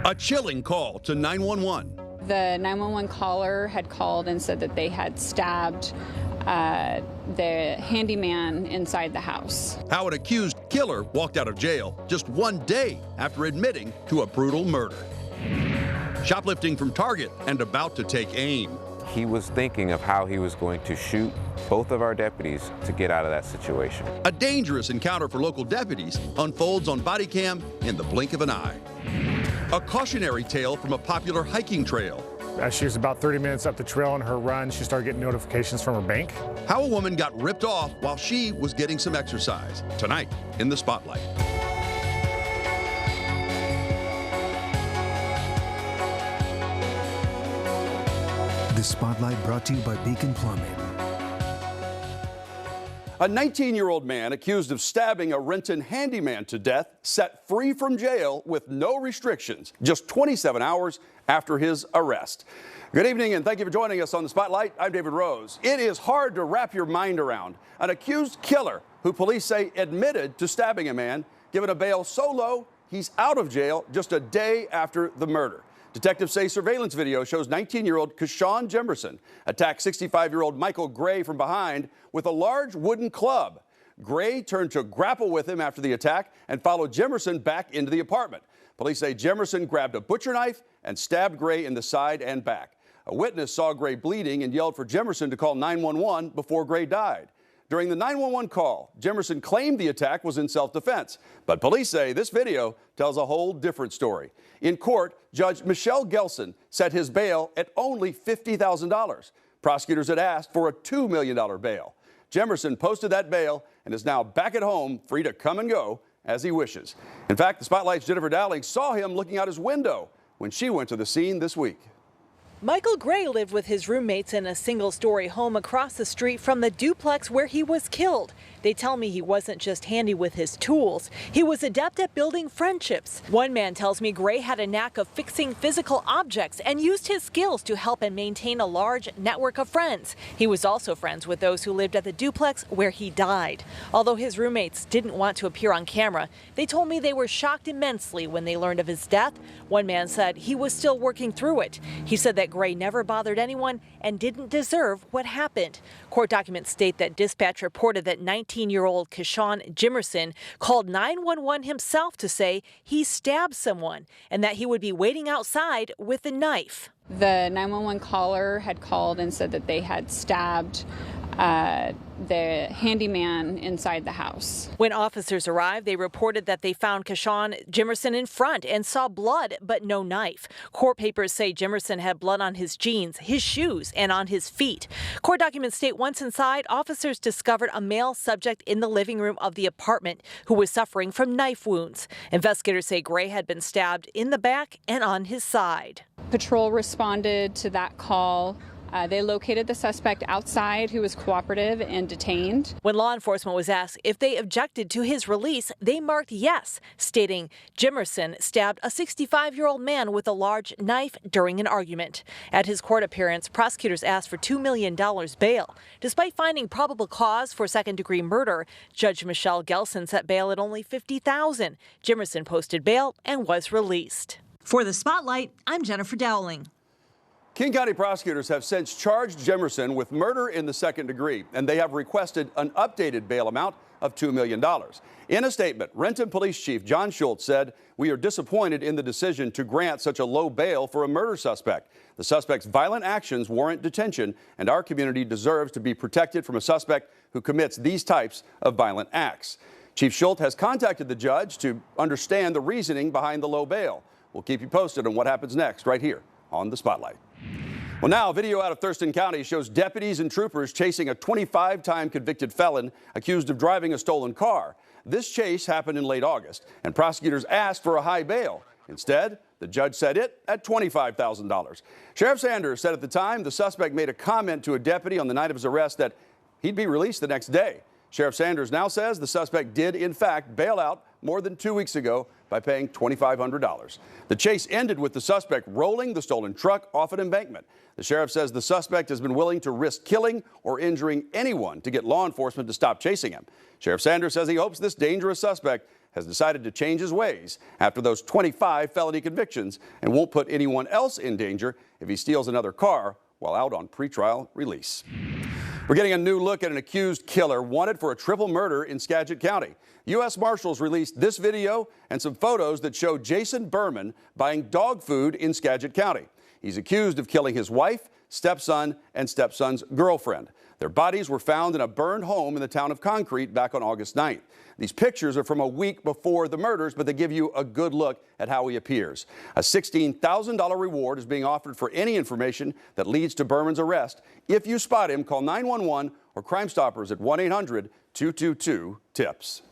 A chilling call to 911. The 911 caller had called and said that they had stabbed the handyman inside the house. How an accused killer walked out of jail just 1 day after admitting to a brutal murder. Shoplifting from Target and about to take aim. He was thinking of how he was going to shoot both of our deputies to get out of that situation. A dangerous encounter for local deputies unfolds on body cam in the blink of an eye. A cautionary tale from a popular hiking trail. As she was about 30 minutes up the trail on her run, she started getting notifications from her bank. How a woman got ripped off while she was getting some exercise. Tonight in the Spotlight. The Spotlight brought to you by Beacon Plumbing. A 19-year-old man accused of stabbing a Renton handyman to death set free from jail with no restrictions just 27 hours after his arrest. Good evening and thank you for joining us on the Spotlight. I'm David Rose. It is hard to wrap your mind around an accused killer who police say admitted to stabbing a man, given a bail so low he's out of jail just a day after the murder. Detectives say surveillance video shows 19-year-old Keshawn Jimerson attacked 65-year-old Michael Gray from behind with a large wooden club. Gray turned to grapple with him after the attack and followed Jimerson back into the apartment. Police say Jimerson grabbed a butcher knife and stabbed Gray in the side and back. A witness saw Gray bleeding and yelled for Jimerson to call 911 before Gray died. During the 911 call, Jimerson claimed the attack was in self-defense, but police say this video tells a whole different story. In court, Judge Michelle Gelson set his bail at only $50,000. Prosecutors had asked for a $2 million bail. Jimerson posted that bail and is now back at home, free to come and go as he wishes. In fact, the Spotlight's Jennifer Dowling saw him looking out his window when she went to the scene this week. Michael Gray lived with his roommates in a single-story home across the street from the duplex where he was killed. They tell me he wasn't just handy with his tools. He was adept at building friendships. One man tells me Gray had a knack of fixing physical objects and used his skills to help and maintain a large network of friends. He was also friends with those who lived at the duplex where he died. Although his roommates didn't want to appear on camera, they told me they were shocked immensely when they learned of his death. One man said he was still working through it. He said that Gray never bothered anyone and didn't deserve what happened. Court documents state that dispatch reported that 19-year-old Keshawn Jimerson called 911 himself to say he stabbed someone and that he would be waiting outside with a knife. The 911 caller had called and said that they had stabbed the handyman inside the house. When officers arrived, they reported that they found Keshawn Jimerson in front and saw blood, but no knife. Court papers say Jimerson had blood on his jeans, his shoes, and on his feet. Court documents state once inside, officers discovered a male subject in the living room of the apartment who was suffering from knife wounds. Investigators say Gray had been stabbed in the back and on his side. Patrol responded to that call. They located the suspect outside, who was cooperative and detained. When law enforcement was asked if they objected to his release, they marked yes, stating Jimerson stabbed a 65-year-old man with a large knife during an argument. At his court appearance, prosecutors asked for $2 million bail. Despite finding probable cause for second-degree murder, Judge Michelle Gelson set bail at only $50,000. Jimerson posted bail and was released. For the Spotlight, I'm Jennifer Dowling. King County prosecutors have since charged Jimerson with murder in the second degree, and they have requested an updated bail amount of $2 million. In a statement, Renton Police Chief John Schulz said, "We are disappointed in the decision to grant such a low bail for a murder suspect. The suspect's violent actions warrant detention, and our community deserves to be protected from a suspect who commits these types of violent acts." Chief Schulz has contacted the judge to understand the reasoning behind the low bail. We'll keep you posted on what happens next right here on the Spotlight. Well, now, video out of Thurston County shows deputies and troopers chasing a 25-time convicted felon accused of driving a stolen car. This chase happened in late August, and prosecutors asked for a high bail. Instead, the judge set it at $25,000. Sheriff Sanders said at the time the suspect made a comment to a deputy on the night of his arrest that he'd be released the next day. Sheriff Sanders now says the suspect did, in fact, bail out more than 2 weeks ago by paying $2,500. The chase ended with the suspect rolling the stolen truck off an embankment. The sheriff says the suspect has been willing to risk killing or injuring anyone to get law enforcement to stop chasing him. Sheriff Sanders says he hopes this dangerous suspect has decided to change his ways after those 25 felony convictions and won't put anyone else in danger if he steals another car while out on pretrial release. We're getting a new look at an accused killer wanted for a triple murder in Skagit County. U.S. Marshals released this video and some photos that show Jason Burman buying dog food in Skagit County. He's accused of killing his wife, stepson, and stepson's girlfriend. Their bodies were found in a burned home in the town of Concrete back on August 9th. These pictures are from a week before the murders, but they give you a good look at how he appears. A $16,000 reward is being offered for any information that leads to Burman's arrest. If you spot him, call 911 or Crime Stoppers at 1-800-222-TIPS.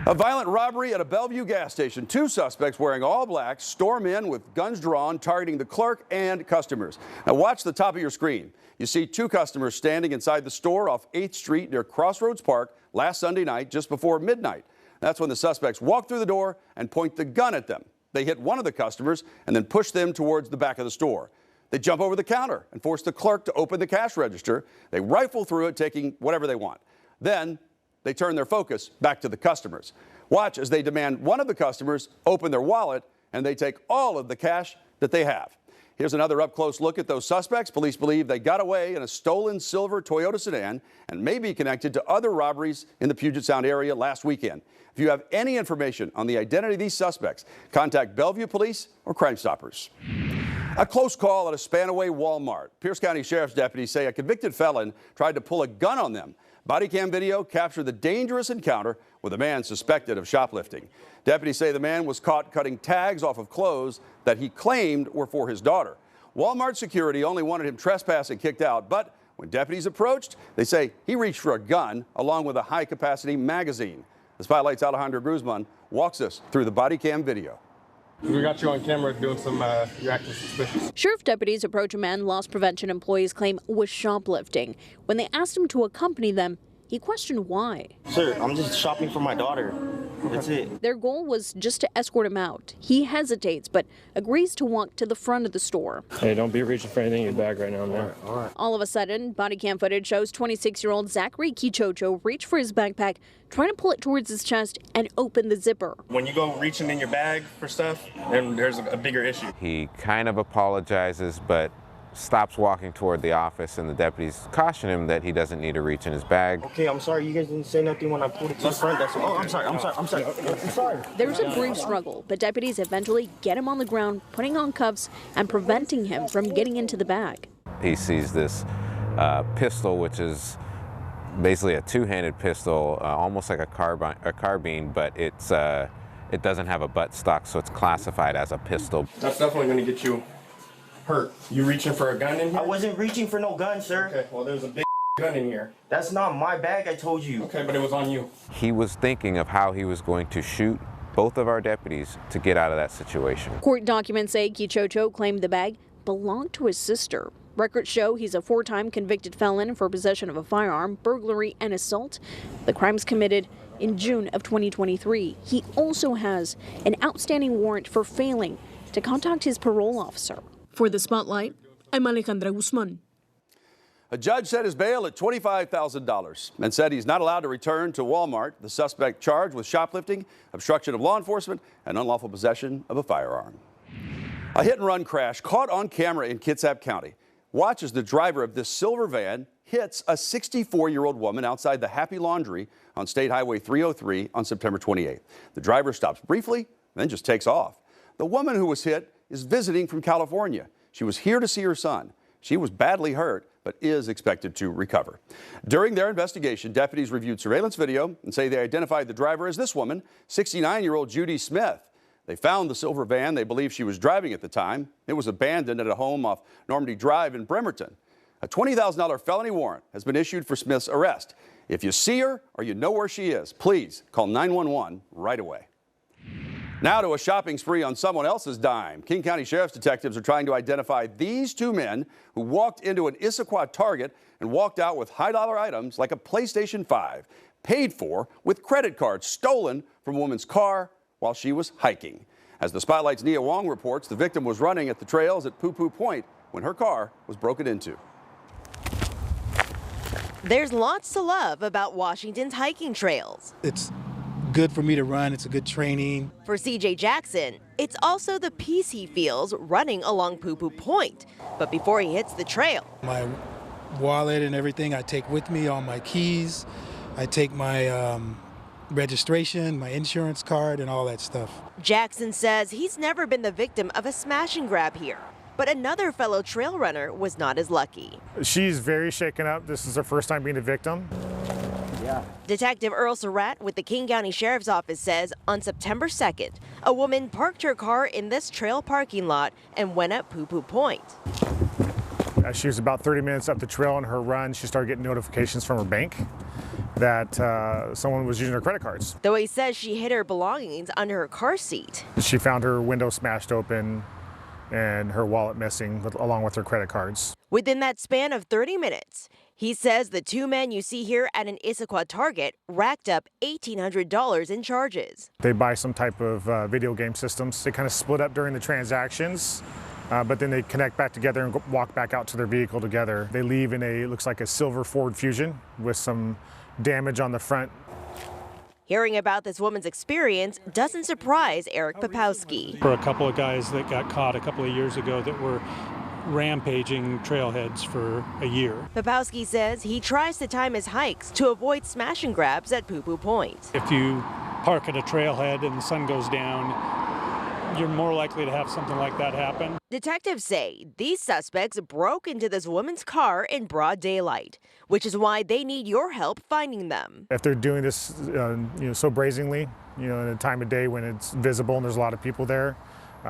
A violent robbery at a Bellevue gas station. 2 suspects wearing all black storm in with guns drawn, targeting the clerk and customers. Now watch the top of your screen. You see 2 customers standing inside the store off 8th Street near Crossroads Park last Sunday night just before midnight. That's when the suspects walk through the door and point the gun at them. They hit one of the customers and then push them towards the back of the store. They jump over the counter and force the clerk to open the cash register. They rifle through it, taking whatever they want. Then they turn their focus back to the customers. Watch as they demand one of the customers open their wallet, and they take all of the cash that they have. Here's another up-close look at those suspects. Police believe they got away in a stolen silver Toyota sedan and may be connected to other robberies in the Puget Sound area last weekend. If you have any information on the identity of these suspects, contact Bellevue Police or Crime Stoppers. A close call at a Spanaway Walmart. Pierce County Sheriff's deputies say a convicted felon tried to pull a gun on them. Body cam video captured the dangerous encounter with a man suspected of shoplifting. Deputies say the man was caught cutting tags off of clothes that he claimed were for his daughter. Walmart security only wanted him trespassing kicked out, but when deputies approached, they say he reached for a gun along with a high-capacity magazine. The Spotlight's Alejandro Guzman walks us through the body cam video. We got you on camera doing some, you're acting suspicious. Sheriff deputies approach a man loss prevention employees claim was shoplifting. When they asked him to accompany them, he questioned why. Sir, I'm just shopping for my daughter. That's it. Their goal was just to escort him out. He hesitates, but agrees to walk to the front of the store. Hey, don't be reaching for anything in your bag right now, man. All right. All of a sudden, body cam footage shows 26-year-old Zachary Kichocho reach for his backpack, trying to pull it towards his chest and open the zipper. When you go reaching in your bag for stuff, then there's a bigger issue. He kind of apologizes, but stops walking toward the office, and the deputies caution him that he doesn't need to reach in his bag. Okay, I'm sorry. You guys didn't say nothing when I pulled it to the front. That's all. Oh, I'm sorry. I'm sorry. There's a brief struggle, but deputies eventually get him on the ground, putting on cuffs and preventing him from getting into the bag. He sees this pistol, which is basically a 2-handed pistol, almost like a carbine, but it doesn't have a butt stock, so it's classified as a pistol. That's definitely going to get you hurt. You reaching for a gun in here? I wasn't reaching for no gun, sir. Okay, well, there's a big gun in here. That's not my bag, I told you. Okay, but it was on you. He was thinking of how he was going to shoot both of our deputies to get out of that situation. Court documents say Kichocho claimed the bag belonged to his sister. Records show he's a 4-time convicted felon for possession of a firearm, burglary, and assault. The crimes committed in June of 2023. He also has an outstanding warrant for failing to contact his parole officer. For the Spotlight, I'm Alejandra Guzman. A judge set his bail at $25,000 and said he's not allowed to return to Walmart. The suspect charged with shoplifting, obstruction of law enforcement, and unlawful possession of a firearm. A hit-and-run crash caught on camera in Kitsap County. Watch as the driver of this silver van hits a 64-year-old woman outside the Happy Laundry on State Highway 303 on September 28th. The driver stops briefly, then just takes off. The woman who was hit is visiting from California. She was here to see her son. She was badly hurt, but is expected to recover. During their investigation, deputies reviewed surveillance video and say they identified the driver as this woman, 69-year-old Judy Smith. They found the silver van they believe she was driving at the time. It was abandoned at a home off Normandy Drive in Bremerton. A $20,000 felony warrant has been issued for Smith's arrest. If you see her or you know where she is, please call 911 right away. Now to a shopping spree on someone else's dime. King County Sheriff's detectives are trying to identify these 2 men who walked into an Issaquah Target and walked out with high-dollar items like a PlayStation 5, paid for with credit cards stolen from a woman's car while she was hiking. As the Spotlight's Nia Wong reports, the victim was running at the trails at Poo Poo Point when her car was broken into. There's lots to love about Washington's hiking trails. It's good for me to run. It's a good training. For CJ Jackson, it's also the peace he feels running along Poo Poo Point. But before he hits the trail, My wallet and everything I take with me, all my keys. I take my registration, my insurance card, and all that stuff. Jackson says he's never been the victim of a smash and grab here. But another fellow trail runner was not as lucky. She's very shaken up. This is her first time being a victim. Detective Earl Surratt with the King County Sheriff's Office says on September 2nd, a woman parked her car in this trail parking lot and went up Poo Poo Point. As she was about 30 minutes up the trail on her run, she started getting notifications from her bank that someone was using her credit cards. Though he says she hid her belongings under her car seat. She found her window smashed open and her wallet missing along with her credit cards. Within that span of 30 minutes, he says the two men you see here at an Issaquah Target racked up $1,800 in charges. They buy some type of video game systems. They kind of split up during the transactions, but then they connect back together and walk back out to their vehicle together. They leave in it looks like a silver Ford Fusion with some damage on the front. Hearing about this woman's experience doesn't surprise Eric Popowski. For a couple of guys that got caught a couple of years ago that were rampaging trailheads for a year. Popowski says he tries to time his hikes to avoid smash and grabs at Poo Poo Point. If you park at a trailhead and the sun goes down, you're more likely to have something like that happen. Detectives say these suspects broke into this woman's car in broad daylight, which is why they need your help finding them. If they're doing this so brazenly, in a time of day when it's visible and there's a lot of people there,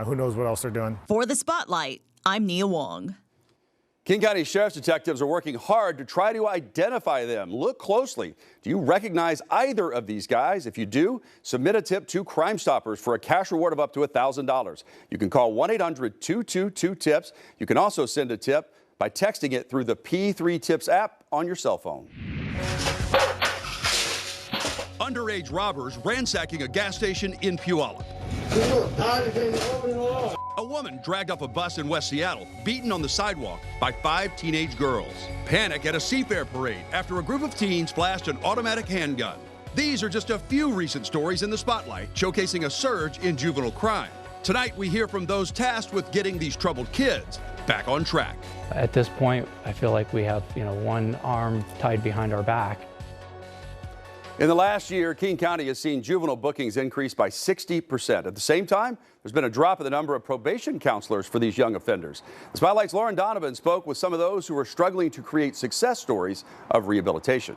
who knows what else they're doing. For the Spotlight, I'm Nia Wong. King County Sheriff's detectives are working hard to try to identify them. Look closely. Do you recognize either of these guys? If you do, submit a tip to Crime Stoppers for a cash reward of up to $1,000. You can call 1-800-222-TIPS. You can also send a tip by texting it through the P3 Tips app on your cell phone. Underage robbers ransacking a gas station in Puyallup. A woman dragged off a bus in West Seattle, beaten on the sidewalk by 5 teenage girls. Panic at a Seafair parade after a group of teens flashed an automatic handgun. These are just a few recent stories in the spotlight, showcasing a surge in juvenile crime. Tonight, we hear from those tasked with getting these troubled kids back on track. At this point, I feel like we have, one arm tied behind our back. In the last year, King County has seen juvenile bookings increase by 60%. At the same time, there's been a drop in the number of probation counselors for these young offenders. The Spotlight's Lauren Donovan spoke with some of those who are struggling to create success stories of rehabilitation.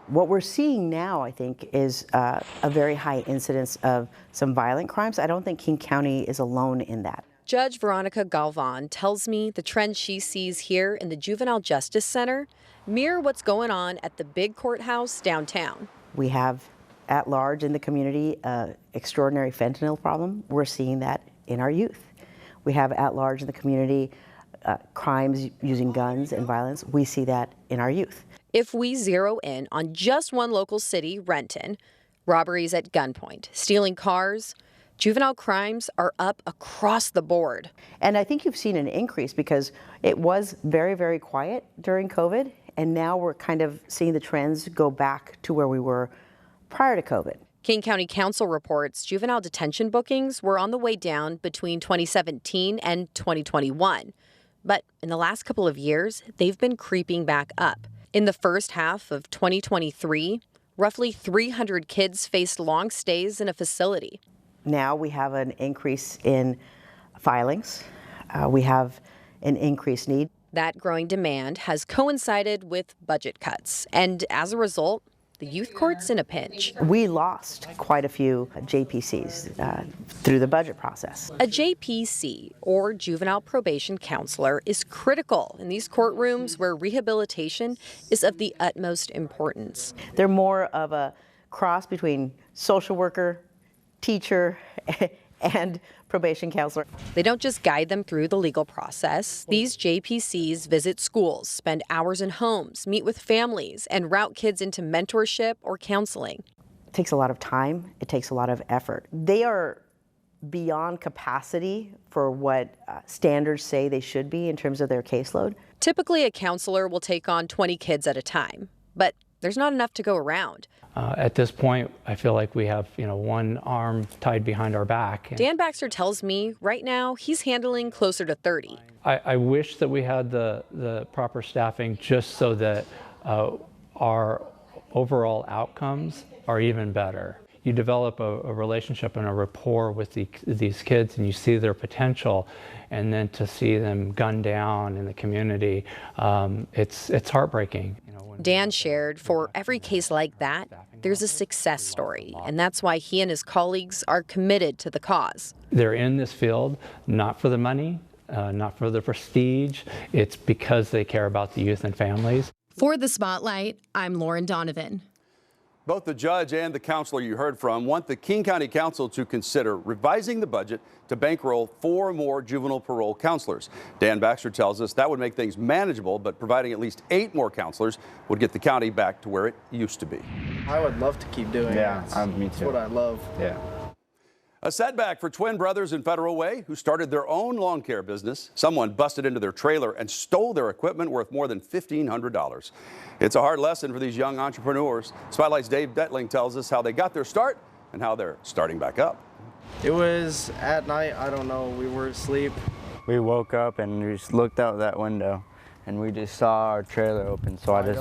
What we're seeing now, I think, is a very high incidence of some violent crimes. I don't think King County is alone in that. Judge Veronica Galvan tells me the trends she sees here in the Juvenile Justice Center mirror what's going on at the big courthouse downtown. We have at large in the community extraordinary fentanyl problem. We're seeing that in our youth. We have at large in the community crimes using guns and violence. We see that in our youth. If we zero in on just one local city, Renton, robberies at gunpoint, stealing cars, juvenile crimes are up across the board. And I think you've seen an increase because it was very, very quiet during COVID. And now we're kind of seeing the trends go back to where we were prior to COVID. King County Council reports juvenile detention bookings were on the way down between 2017 and 2021. But in the last couple of years, they've been creeping back up. In the first half of 2023, roughly 300 kids faced long stays in a facility. Now we have an increase in filings. We have an increased need. That growing demand has coincided with budget cuts, and as a result, the youth court's in a pinch. We lost quite a few JPCs through the budget process. A JPC, or juvenile probation counselor, is critical in these courtrooms where rehabilitation is of the utmost importance. They're more of a cross between social worker, teacher, and probation counselor. They don't just guide them through the legal process. These JPCs visit schools, spend hours in homes, meet with families, and route kids into mentorship or counseling. It takes a lot of time. It takes a lot of effort. They are beyond capacity for what standards say they should be in terms of their caseload. Typically, a counselor will take on 20 kids at a time. But there's not enough to go around. At this point, I feel like we have, one arm tied behind our back. Dan Baxter tells me right now he's handling closer to 30. I wish that we had the proper staffing just so that our overall outcomes are even better. You develop a relationship and a rapport with these kids, and you see their potential, and then to see them gunned down in the community, it's heartbreaking. Dan shared, for every case like that, there's a success story, and that's why he and his colleagues are committed to the cause. They're in this field not for the money, not for the prestige. It's because they care about the youth and families. For the Spotlight, I'm Lauren Donovan. Both the judge and the counselor you heard from want the King County Council to consider revising the budget to bankroll 4 more juvenile parole counselors. Dan Baxter tells us that would make things manageable, but providing at least 8 more counselors would get the county back to where it used to be. I would love to keep doing it. Yeah, me too. It's what I love. Yeah. A setback for twin brothers in Federal Way who started their own lawn care business. Someone busted into their trailer and stole their equipment worth more than $1,500. It's a hard lesson for these young entrepreneurs. Spotlight's Dave Detling tells us how they got their start and how they're starting back up. It was at night, I don't know, we were asleep. We woke up and we just looked out that window and we just saw our trailer open, so I just...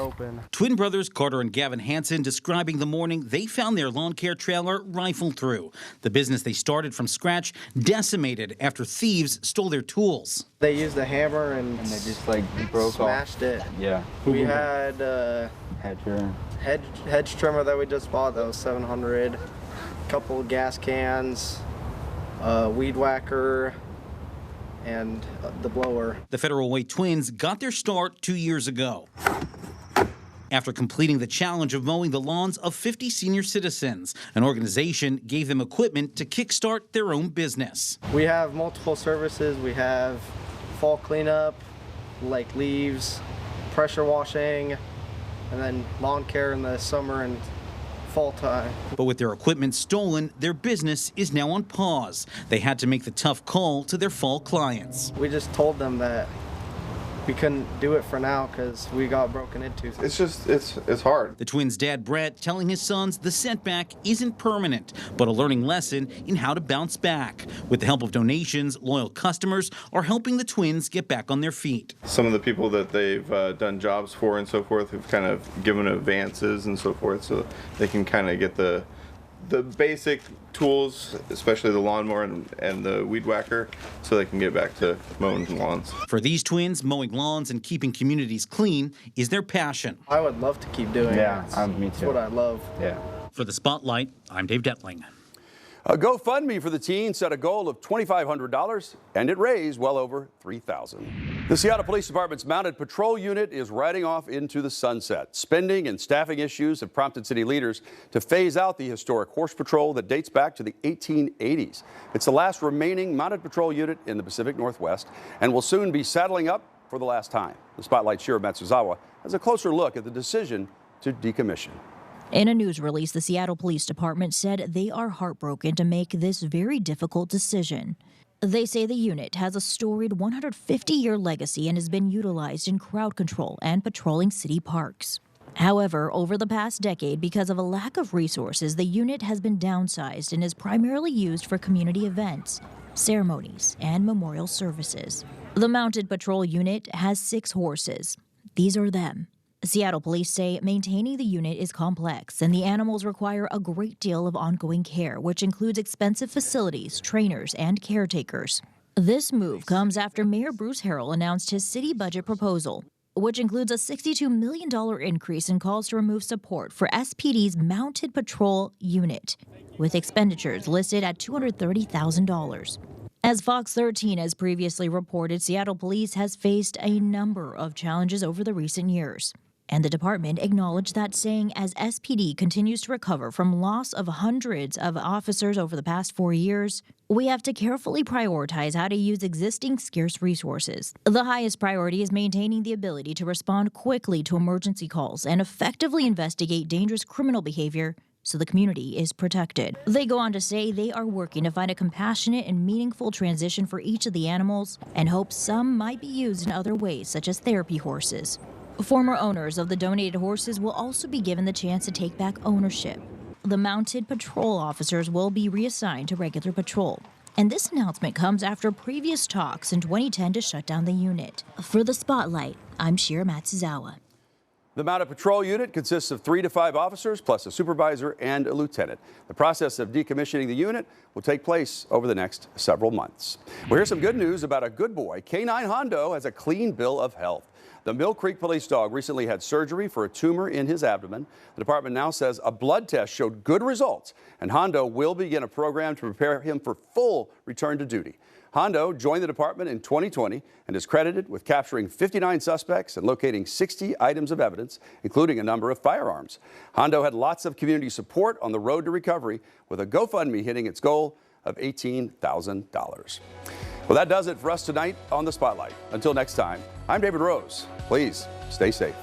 Twin brothers Carter and Gavin Hansen describing the morning they found their lawn care trailer rifled through. The business they started from scratch decimated after thieves stole their tools. They used a hammer and they just broke smashed it. Yeah. We had a hedge trimmer that we just bought that was $700, a couple of gas cans, a weed whacker, and the blower. The Federal Way twins got their start 2 years ago after completing the challenge of mowing the lawns of 50 senior citizens. An organization gave them equipment to kickstart their own business. We have multiple services. We have fall cleanup, like leaves, pressure washing, and then lawn care in the summer and fall time. But with their equipment stolen, their business is now on pause. They had to make the tough call to their fall clients. We just told them that we couldn't do it for now because we got broken into. It's hard. The twins' dad, Brett, telling his sons the setback isn't permanent, but a learning lesson in how to bounce back. With the help of donations, loyal customers are helping the twins get back on their feet. Some of the people that they've done jobs for and so forth have kind of given advances and so forth, so they can kind of get the basic tools, especially the lawnmower and the weed whacker, so they can get back to mowing lawns. For these twins, mowing lawns and keeping communities clean is their passion. I would love to keep doing it. Yeah, me too. It's what I love. Yeah. For the Spotlight, I'm Dave Detling. A GoFundMe for the team set a goal of $2,500, and it raised well over $3,000. The Seattle Police Department's Mounted Patrol Unit is riding off into the sunset. Spending and staffing issues have prompted city leaders to phase out the historic horse patrol that dates back to the 1880s. It's the last remaining Mounted Patrol unit in the Pacific Northwest and will soon be saddling up for the last time. The Spotlight's Shira Matsuzawa has a closer look at the decision to decommission. In a news release, the Seattle Police Department said they are heartbroken to make this very difficult decision. They say the unit has a storied 150-year legacy and has been utilized in crowd control and patrolling city parks. However, over the past decade, because of a lack of resources, the unit has been downsized and is primarily used for community events, ceremonies, and memorial services. The Mounted Patrol Unit has 6 horses. These are them. Seattle police say maintaining the unit is complex and the animals require a great deal of ongoing care, which includes expensive facilities, trainers, and caretakers. This move comes after Mayor Bruce Harrell announced his city budget proposal, which includes a $62 million increase in calls to remove support for SPD's Mounted Patrol Unit, with expenditures listed at $230,000. As Fox 13 has previously reported, Seattle police has faced a number of challenges over the recent years. And the department acknowledged that, saying as SPD continues to recover from loss of hundreds of officers over the past 4 years, we have to carefully prioritize how to use existing scarce resources. The highest priority is maintaining the ability to respond quickly to emergency calls and effectively investigate dangerous criminal behavior so the community is protected. They go on to say they are working to find a compassionate and meaningful transition for each of the animals and hope some might be used in other ways, such as therapy horses. Former owners of the donated horses will also be given the chance to take back ownership. The mounted patrol officers will be reassigned to regular patrol. And this announcement comes after previous talks in 2010 to shut down the unit. For the Spotlight, I'm Shira Matsuzawa. The Mounted Patrol Unit consists of 3 to 5 officers, plus a supervisor and a lieutenant. The process of decommissioning the unit will take place over the next several months. Well, here's some good news about a good boy. Canine Hondo has a clean bill of health. The Mill Creek police dog recently had surgery for a tumor in his abdomen. The department now says a blood test showed good results, and Hondo will begin a program to prepare him for full return to duty. Hondo joined the department in 2020 and is credited with capturing 59 suspects and locating 60 items of evidence, including a number of firearms. Hondo had lots of community support on the road to recovery, with a GoFundMe hitting its goal of $18,000. Well, that does it for us tonight on The Spotlight. Until next time, I'm David Rose. Please stay safe.